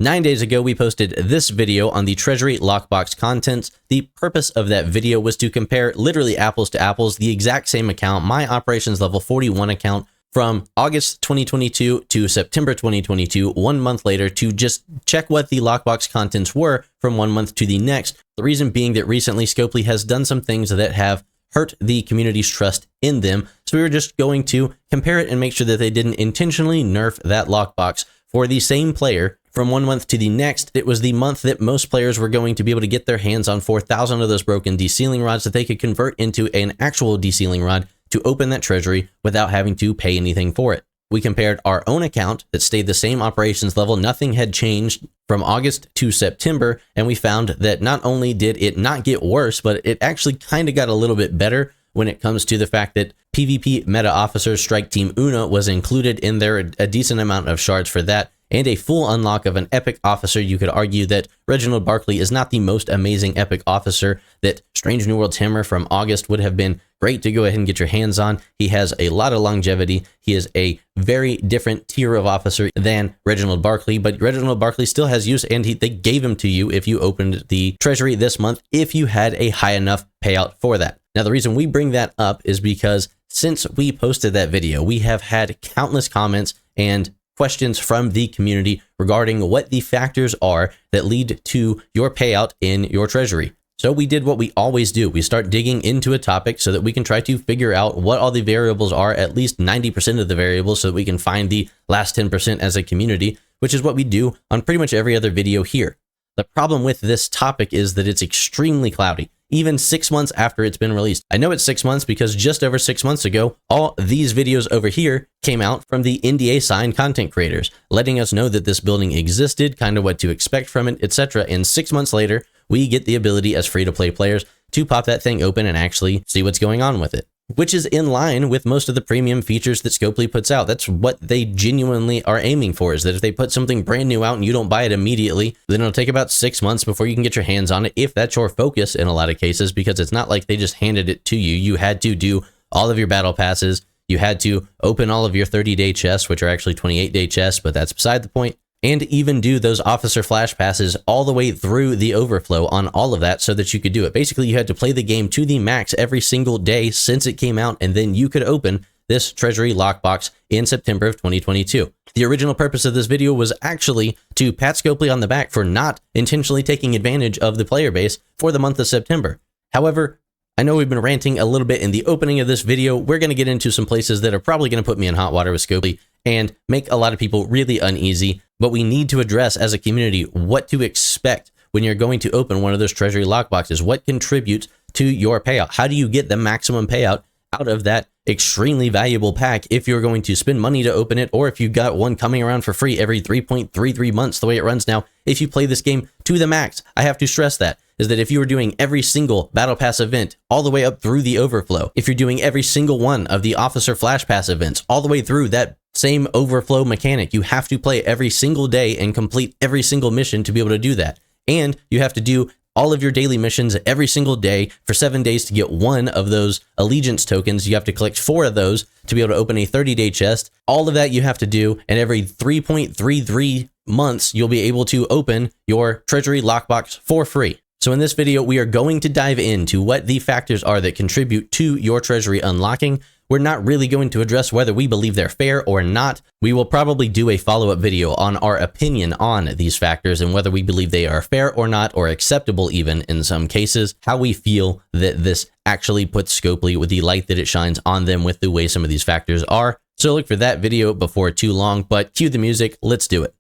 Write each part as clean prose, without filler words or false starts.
9 days ago, we posted this video on the Treasury Lockbox contents. The purpose of that video was to compare literally apples to apples, the exact same account, my operations level 41 account, from August 2022 to September 2022, 1 month later, to just check what the lockbox contents were from 1 month to the next. The reason being that recently 𝘂𝗶𝘁 has done some things that have hurt the community's trust in them. So we were just going to compare it and make sure that they didn't intentionally nerf that lockbox for the same player from 1 month to the next. It was the month that most players were going to be able to get their hands on 4,000 of those broken desealing rods that they could convert into an actual desealing rod to open that treasury without having to pay anything for it. We compared our own account that stayed the same operations level. Nothing had changed from August to September. And we found that not only did it not get worse, but it actually kind of got a little bit better when it comes to the fact that PvP meta officer Strike Team Una was included in there, a decent amount of shards for that, and a full unlock of an epic officer. You could argue that Reginald Barkley is not the most amazing epic officer, that Strange New Worlds Hammer from August would have been great to go ahead and get your hands on. He has a lot of longevity. He is a very different tier of officer than Reginald Barkley, but Reginald Barkley still has use, and they gave him to you if you opened the treasury this month, if you had a high enough payout for that. Now, the reason we bring that up is because since we posted that video, we have had countless comments and questions from the community regarding what the factors are that lead to your payout in your treasury. So we did what we always do. We start digging into a topic so that we can try to figure out what all the variables are, at least 90% of the variables, so that we can find the last 10% as a community, which is what we do on pretty much every other video here. The problem with this topic is that it's extremely cloudy, even 6 months after it's been released. I know it's 6 months because just over 6 months ago, all these videos over here came out from the NDA signed content creators, letting us know that this building existed, kind of what to expect from it, etc. And 6 months later, we get the ability as free-to-play players to pop that thing open and actually see what's going on with it, which is in line with most of the premium features that 𝘂𝗶𝘁 puts out. That's what they genuinely are aiming for, is that if they put something brand new out and you don't buy it immediately, then it'll take about 6 months before you can get your hands on it, if that's your focus in a lot of cases, because it's not like they just handed it to you. You had to do all of your battle passes. You had to open all of your 30-day chests, which are actually 28-day chests, but that's beside the point. And even do those officer flash passes all the way through the overflow on all of that so that you could do it. Basically, you had to play the game to the max every single day since it came out, and then you could open this Treasury Lockbox in September of 2022. The original purpose of this video was actually to pat 𝘂𝗶𝘁 on the back for not intentionally taking advantage of the player base for the month of September. However, I know we've been ranting a little bit in the opening of this video. We're going to get into some places that are probably going to put me in hot water with 𝘂𝗶𝗁 and make a lot of people really uneasy. But we need to address as a community what to expect when you're going to open one of those treasury lockboxes. What contributes to your payout? How do you get the maximum payout out of that extremely valuable pack if you're going to spend money to open it, or if you got one coming around for free every 3.33 months, the way it runs now, if you play this game to the max? I have to stress that, is that if you were doing every single battle pass event all the way up through the overflow, if you're doing every single one of the officer flash pass events all the way through that same overflow mechanic, you have to play every single day and complete every single mission to be able to do that. And you have to do all of your daily missions every single day for 7 days to get one of those allegiance tokens. You have to collect 4 of those to be able to open a 30-day chest. All of that you have to do, and every 3.33 months, you'll be able to open your treasury lockbox for free. So in this video, we are going to dive into what the factors are that contribute to your treasury unlocking. We're not really going to address whether we believe they're fair or not. We will probably do a follow-up video on our opinion on these factors and whether we believe they are fair or not, or acceptable even in some cases, how we feel that this actually puts 𝘂𝗶𝗁 with the light that it shines on them with the way some of these factors are. So look for that video before too long, but cue the music, let's do it.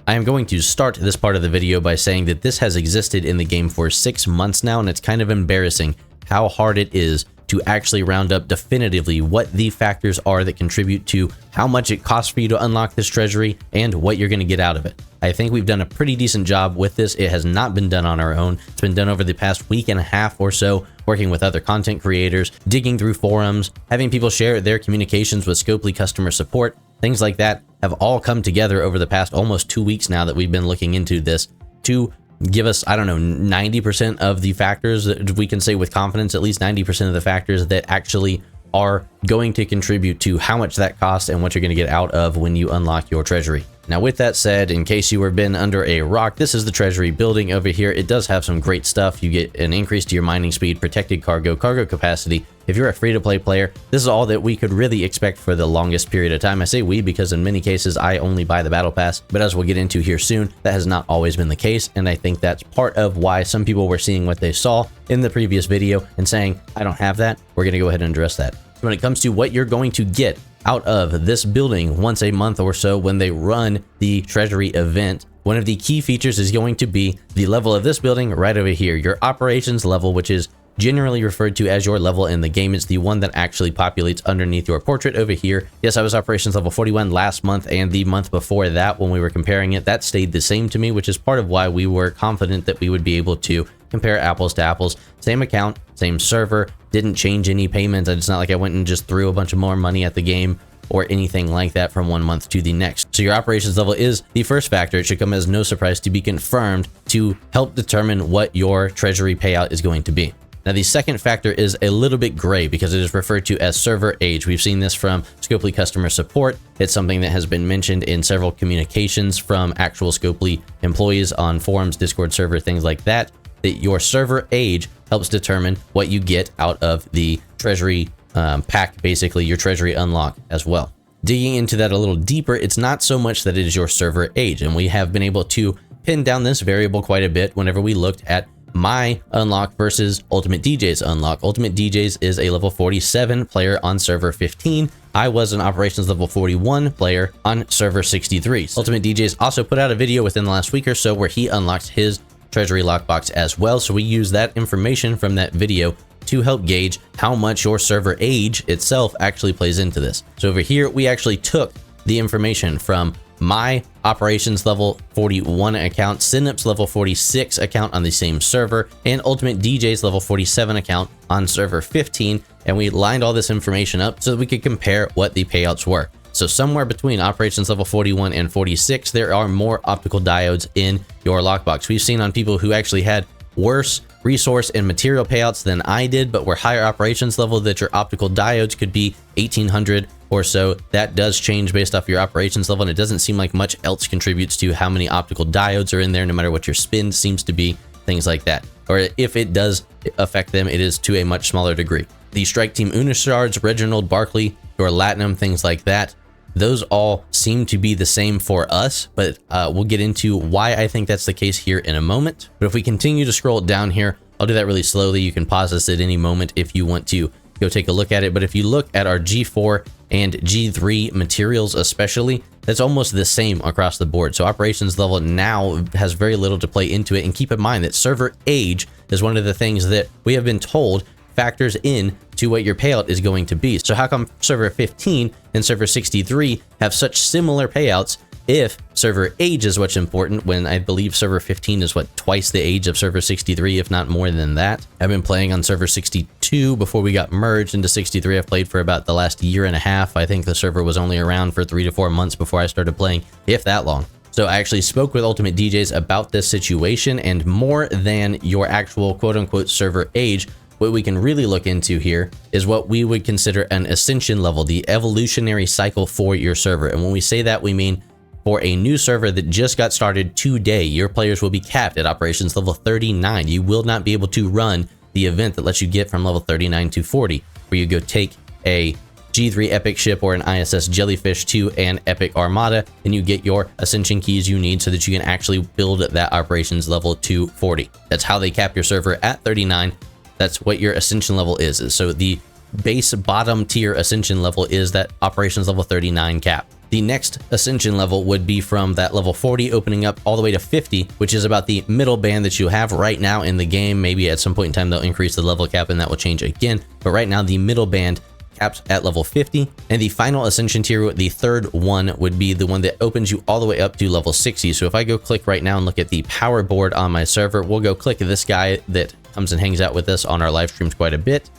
I am going to start this part of the video by saying that this has existed in the game for 6 months now, and it's kind of embarrassing how hard it is to actually round up definitively what the factors are that contribute to how much it costs for you to unlock this treasury and what you're going to get out of it. I think we've done a pretty decent job with this. It has not been done on our own. It's been done over the past week and a half or so, working with other content creators, digging through forums, having people share their communications with 𝘂𝗶𝗁 customer support. Things like that have all come together over the past almost 2 weeks now that we've been looking into this to give us, I don't know, 90% of the factors that we can say with confidence, at least 90% of the factors that actually are going to contribute to how much that costs and what you're going to get out of when you unlock your treasury. Now, with that said, in case you were been under a rock, this is the treasury building over here. It does have some great stuff. You get an increase to your mining speed, protected cargo capacity. If you're a free-to-play player, this is all that we could really expect for the longest period of time. I say we because in many cases, I only buy the battle pass, but as we'll get into here soon, that has not always been the case, and I think that's part of why some people were seeing what they saw in the previous video and saying, I don't have that. We're going to go ahead and address that. When it comes to what you're going to get out of this building once a month or so when they run the treasury event, one of the key features is going to be the level of this building right over here, your operations level, which is generally referred to as your level in the game. It's the one that actually populates underneath your portrait over here. Yes, I was operations level 41 last month, and the month before that when we were comparing it, that stayed the same to me, which is part of why we were confident that we would be able to compare apples to apples. Same account, same server, didn't change any payments. It's not like I went and just threw a bunch of more money at the game or anything like that from one month to the next. So your operations level is the first factor. It should come as no surprise to be confirmed to help determine what your treasury payout is going to be. Now, the second factor is a little bit gray because it is referred to as server age. We've seen this from 𝘂𝗶𝘁 customer support. It's something that has been mentioned in several communications from actual 𝘂𝗶𝘁 employees on forums, Discord server, things like that, that your server age helps determine what you get out of the treasury pack, basically your treasury unlock as well. Digging into that a little deeper, it's not so much that it is your server age, and we have been able to pin down this variable quite a bit whenever we looked at my unlock versus 𝘂𝗏𝑑j's unlock. 𝘂𝗏𝑑j's is a level 47 player on server 15. I was an operations level 41 player on server 63. 𝘂𝗏𝑑j's also put out a video within the last week or so where he unlocked his treasury lockbox as well. So we use that information from that video to help gauge how much your server age itself actually plays into this. So over here, we actually took the information from my operations level 41 account, 𝘂𝗵𝘁 level 46 account on the same server, and 𝘂𝗏𝑑j's level 47 account on server 15, and we lined all this information up so that we could compare what the payouts were. So somewhere between operations level 41 and 46, there are more optical diodes in your lockbox. We've seen on people who actually had worse resource and material payouts than I did, but were higher operations level, that your optical diodes could be 1800 or so. That does change based off your operations level, and it doesn't seem like much else contributes to how many optical diodes are in there, no matter what your spend seems to be, things like that. Or if it does affect them, it is to a much smaller degree. The Strike Team Unishards, Reginald, Barkley, or Latinum, things like that, those all seem to be the same for us, but we'll get into why I think that's the case here in a moment. But if we continue to scroll down here, I'll do that really slowly. You can pause this at any moment if you want to go take a look at it. But if you look at our G4 and G3 materials especially, that's almost the same across the board. So operations level now has very little to play into it. And keep in mind that server age is one of the things that we have been told factors in to what your payout is going to be. So how come server 15 and server 63 have such similar payouts if server age is what's important, when I believe server 15 is what, twice the age of server 63, if not more than that? I've been playing on server 62 before we got merged into 63. I've played for about the last year and a half. I think the server was only around for 3 to 4 months before I started playing, if that long. So I actually spoke with 𝘂𝗏𝑑j's about this situation, and more than your actual quote-unquote server age, what we can really look into here is what we would consider an ascension level, the evolutionary cycle for your server. And when we say that, we mean for a new server that just got started today, your players will be capped at operations level 39. You will not be able to run the event that lets you get from level 39 to 40, where you go take a G3 epic ship or an ISS Jellyfish to an epic armada, and you get your ascension keys you need so that you can actually build that operations level to 40. That's how they cap your server at 39. That's what your ascension level is. So the base bottom tier ascension level is that operations level 39 cap. The next ascension level would be from that level 40 opening up all the way to 50, which is about the middle band that you have right now in the game. Maybe at some point in time they'll increase the level cap and that will change again. But right now the middle band caps at level 50. And the final ascension tier, the third one, would be the one that opens you all the way up to level 60. So if I go click right now and look at the power board on my server, we'll go click this guy that comes and hangs out with us on our live streams quite a bit.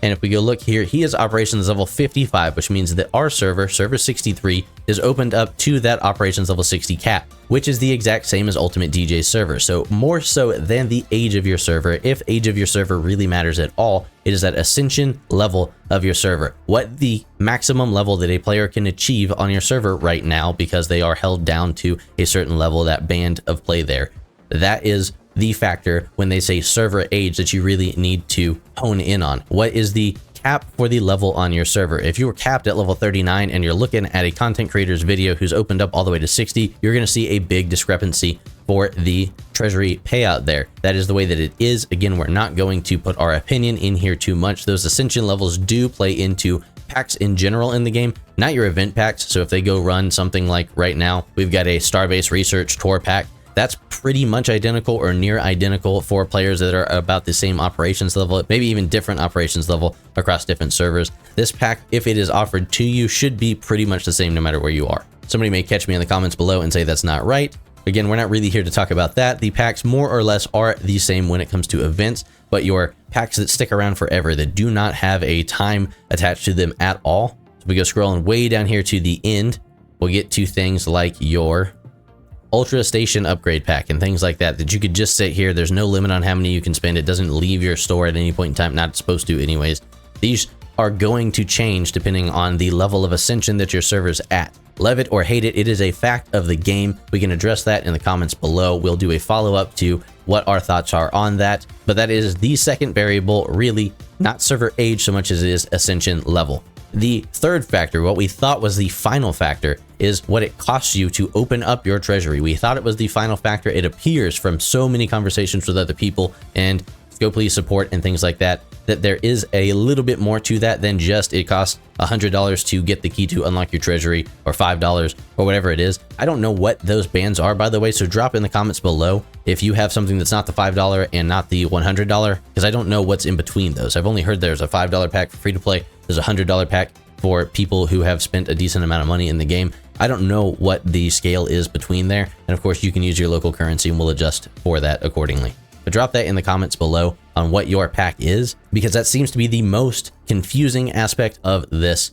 And if we go look here, he is operations level 55, which means that our server 63, is opened up to that operations level 60 cap, which is the exact same as Ultimate DJ's server. So more so than the age of your server, if age of your server really matters at all, it is that ascension level of your server. What the maximum level that a player can achieve on your server right now, because they are held down to a certain level, that band of play there. That is the factor when they say server age that you really need to hone in on. What is the cap for the level on your server? If you were capped at level 39 and you're looking at a content creator's video who's opened up all the way to 60, you're going to see a big discrepancy for the treasury payout there. That is the way that it is. Again, we're not going to put our opinion in here too much. Those ascension levels do play into packs in general in the game, not your event packs. So if they go run something like right now, we've got a Starbase Research Tour pack. That's pretty much identical or near identical for players that are about the same operations level, maybe even different operations level across different servers. This pack, if it is offered to you, should be pretty much the same no matter where you are. Somebody may catch me in the comments below and say that's not right. Again, we're not really here to talk about that. The packs more or less are the same when it comes to events, but your packs that stick around forever, that do not have a time attached to them at all. So we go scrolling way down here to the end, we'll get to things like your Ultra Station upgrade pack and things like that you could just sit here. There's no limit on how many you can spend. It doesn't leave your store at any point in time, not supposed to anyways. These are going to change depending on the level of ascension that your server's at. Love it or hate it, it is a fact of the game. We can address that in the comments below. We'll do a follow-up to what our thoughts are on that, but that is the second variable, really not server age so much as it is ascension level. The third factor, what we thought was the final factor, is what it costs you to open up your treasury. We thought it was the final factor. It appears from so many conversations with other people and 𝘂𝗶𝘁𝗵 support and things like that, that there is a little bit more to that than just it costs $100 to get the key to unlock your treasury, or $5 or whatever it is. I don't know what those bands are, by the way, so drop in the comments below if you have something that's not the $5 and not the $100, because I don't know what's in between those. I've only heard there's a $5 pack for free to play. There's a $100 pack for people who have spent a decent amount of money in the game. I don't know what the scale is between there. And of course, you can use your local currency and we'll adjust for that accordingly. But drop that in the comments below on what your pack is, because that seems to be the most confusing aspect of this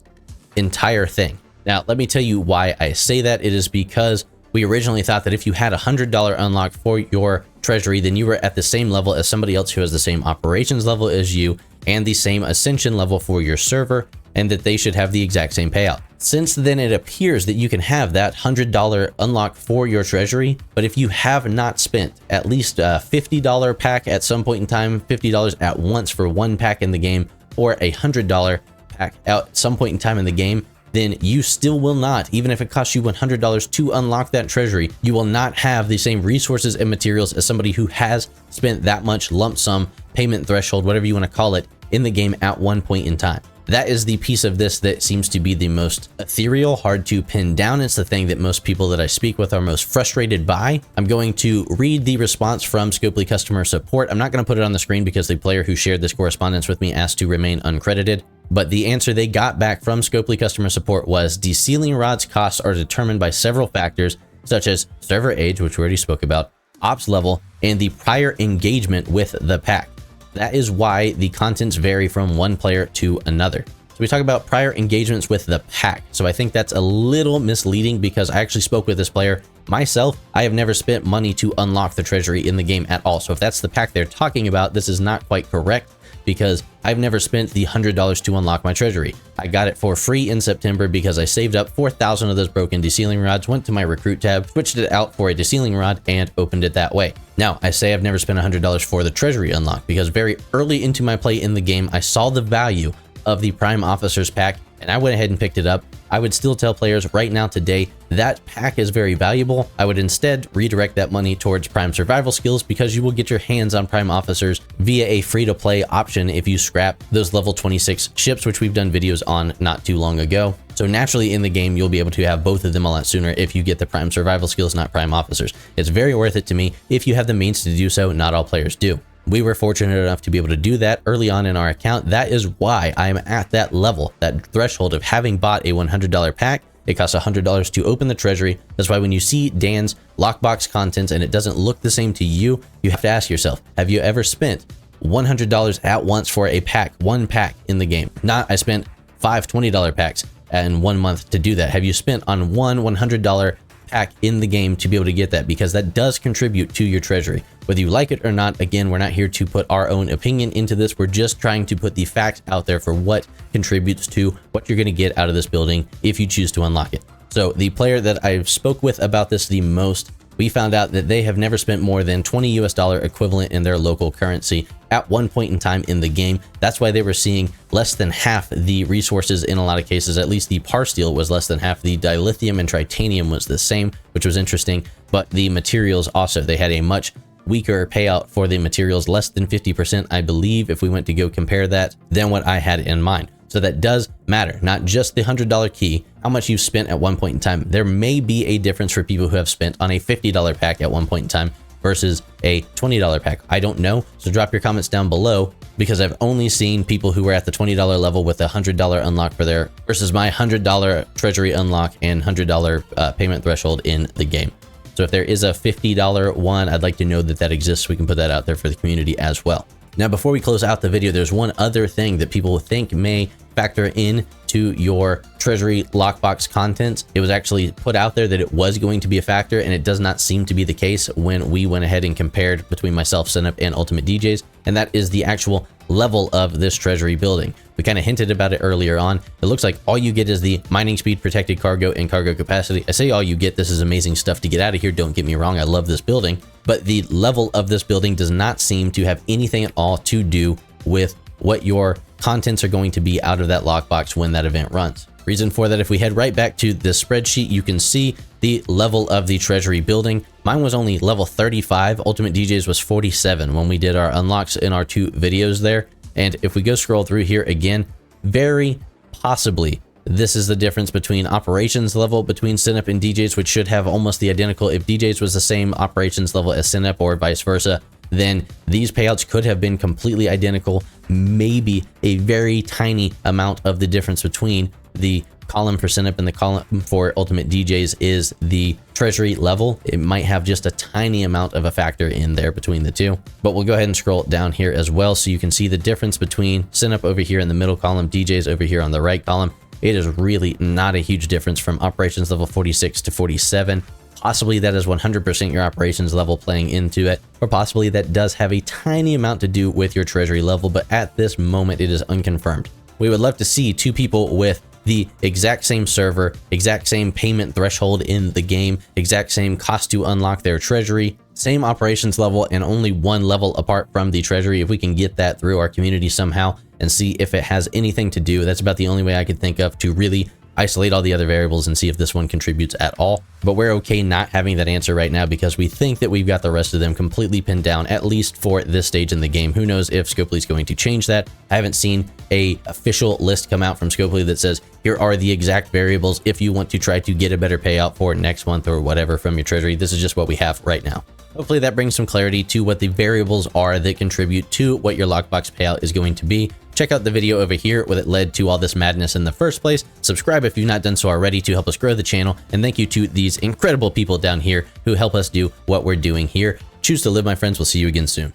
entire thing. Now, let me tell you why I say that. It is because we originally thought that if you had a $100 unlock for your treasury, then you were at the same level as somebody else who has the same operations level as you and the same ascension level for your server, and that they should have the exact same payout. Since then, it appears that you can have that $100 unlock for your treasury, but if you have not spent at least a $50 pack at some point in time, $50 at once for one pack in the game, or a $100 pack at some point in time in the game, then you still will not, even if it costs you $100 to unlock that treasury, you will not have the same resources and materials as somebody who has spent that much lump sum payment threshold, whatever you want to call it, in the game at one point in time. That is the piece of this that seems to be the most ethereal, hard to pin down. It's the thing that most people that I speak with are most frustrated by. I'm going to read the response from 𝘂𝗶𝘁𝗵 customer support. I'm not going to put it on the screen because the player who shared this correspondence with me asked to remain uncredited. But the answer they got back from 𝘂𝗶𝗁 customer support was, de-sealing rod's costs are determined by several factors, such as server age, which we already spoke about, ops level, and the prior engagement with the pack. That is why the contents vary from one player to another. So we talk about prior engagements with the pack. So I think that's a little misleading, because I actually spoke with this player myself. I have never spent money to unlock the treasury in the game at all. So if that's the pack they're talking about, this is not quite correct, because I've never spent the $100 to unlock my treasury. I got it for free in September because I saved up 4,000 of those broken de-sealing rods, went to my recruit tab, switched it out for a de-sealing rod, and opened it that way. Now, I say I've never spent $100 for the treasury unlock because very early into my play in the game, I saw the value of the Prime Officers pack and I went ahead and picked it up. I would still tell players right now today that pack is very valuable. I would instead redirect that money towards Prime Survival skills, because you will get your hands on Prime Officers via a free-to-play option if you scrap those level 26 ships, which we've done videos on not too long ago. So naturally in the game, you'll be able to have both of them a lot sooner if you get the Prime Survival skills, not Prime Officers. It's very worth it to me if you have the means to do so. Not all players do. We were fortunate enough to be able to do that early on in our account. That is why I'm at that level, that threshold of having bought a $100 pack. It costs $100 to open the treasury. That's why when you see Dan's lockbox contents and it doesn't look the same to you, you have to ask yourself, have you ever spent $100 at once for a pack, one pack in the game. Not I spent 5 $20 packs in 1 month to do that. Have you spent on one $100 pack in the game to be able to get that? Because that does contribute to your treasury. Whether you like it or not, again, we're not here to put our own opinion into this. We're just trying to put the facts out there for what contributes to what you're going to get out of this building if you choose to unlock it. So the player that I spoke with about this the most, we found out that they have never spent more than $20 US equivalent in their local currency at one point in time in the game. That's why they were seeing less than half the resources in a lot of cases. At least the par steel was less than half. The dilithium and titanium was the same, which was interesting. But the materials also, they had a much weaker payout for the materials, less than 50%, I believe, if we went to go compare that, than what I had in mind. So that does matter, not just the $100 key, how much you've spent at one point in time. There may be a difference for people who have spent on a $50 pack at one point in time versus a $20 pack. I don't know, so drop your comments down below, because I've only seen people who were at the $20 level with a $100 unlock for their versus my $100 treasury unlock and $100 payment threshold in the game. So if there is a $50 one, I'd like to know that that exists. We can put that out there for the community as well. Now, before we close out the video, there's one other thing that people think may factor in to your Treasury Lockbox content. It was actually put out there that it was going to be a factor, and it does not seem to be the case when we went ahead and compared between myself, 𝘖𝗵, and Ultimate DJs, and that is the actual level of this treasury building. We kind of hinted about it earlier on. It looks like all you get is the mining speed, protected cargo, and cargo capacity. I say all you get, this is amazing stuff to get out of here. Don't get me wrong, I love this building, but the level of this building does not seem to have anything at all to do with what your contents are going to be out of that lockbox when that event runs. Reason for that, if we head right back to this spreadsheet, you can see the level of the treasury building. Mine was only level 35. Ultimate DJs was 47 when we did our unlocks in our 2 videos there. And if we go scroll through here again, very possibly this is the difference between operations level between 𝘖𝗵 and DJs, which should have almost the identical. If DJs was the same operations level as 𝘖𝗵 or vice versa, then these payouts could have been completely identical. Maybe a very tiny amount of the difference between the column for 𝘖𝗵 and the column for Ultimate DJs is the treasury level. It might have just a tiny amount of a factor in there between the two, but we'll go ahead and scroll down here as well so you can see the difference between 𝘖𝗵 over here in the middle column, DJs over here on the right column. It is really not a huge difference from operations level 46 to 47. Possibly that is 100% your operations level playing into it, or possibly that does have a tiny amount to do with your treasury level, but at this moment it is unconfirmed. We would love to see 2 people with the exact same server, exact same payment threshold in the game, exact same cost to unlock their treasury, same operations level, and only 1 level apart from the treasury. If we can get that through our community somehow and see if it has anything to do, that's about the only way I could think of to really isolate all the other variables and see if this one contributes at all. But we're okay not having that answer right now because we think that we've got the rest of them completely pinned down, at least for this stage in the game. Who knows if 𝘂𝗶𝘁 is going to change that. I haven't seen a official list come out from 𝘂𝗶𝘁 that says here are the exact variables if you want to try to get a better payout for next month or whatever from your treasury. This is just what we have right now. Hopefully that brings some clarity to what the variables are that contribute to what your lockbox payout is going to be. Check out the video over here where it led to all this madness in the first place. Subscribe if you've not done so already to help us grow the channel. And thank you to these incredible people down here who help us do what we're doing here. Choose to live, my friends. We'll see you again soon.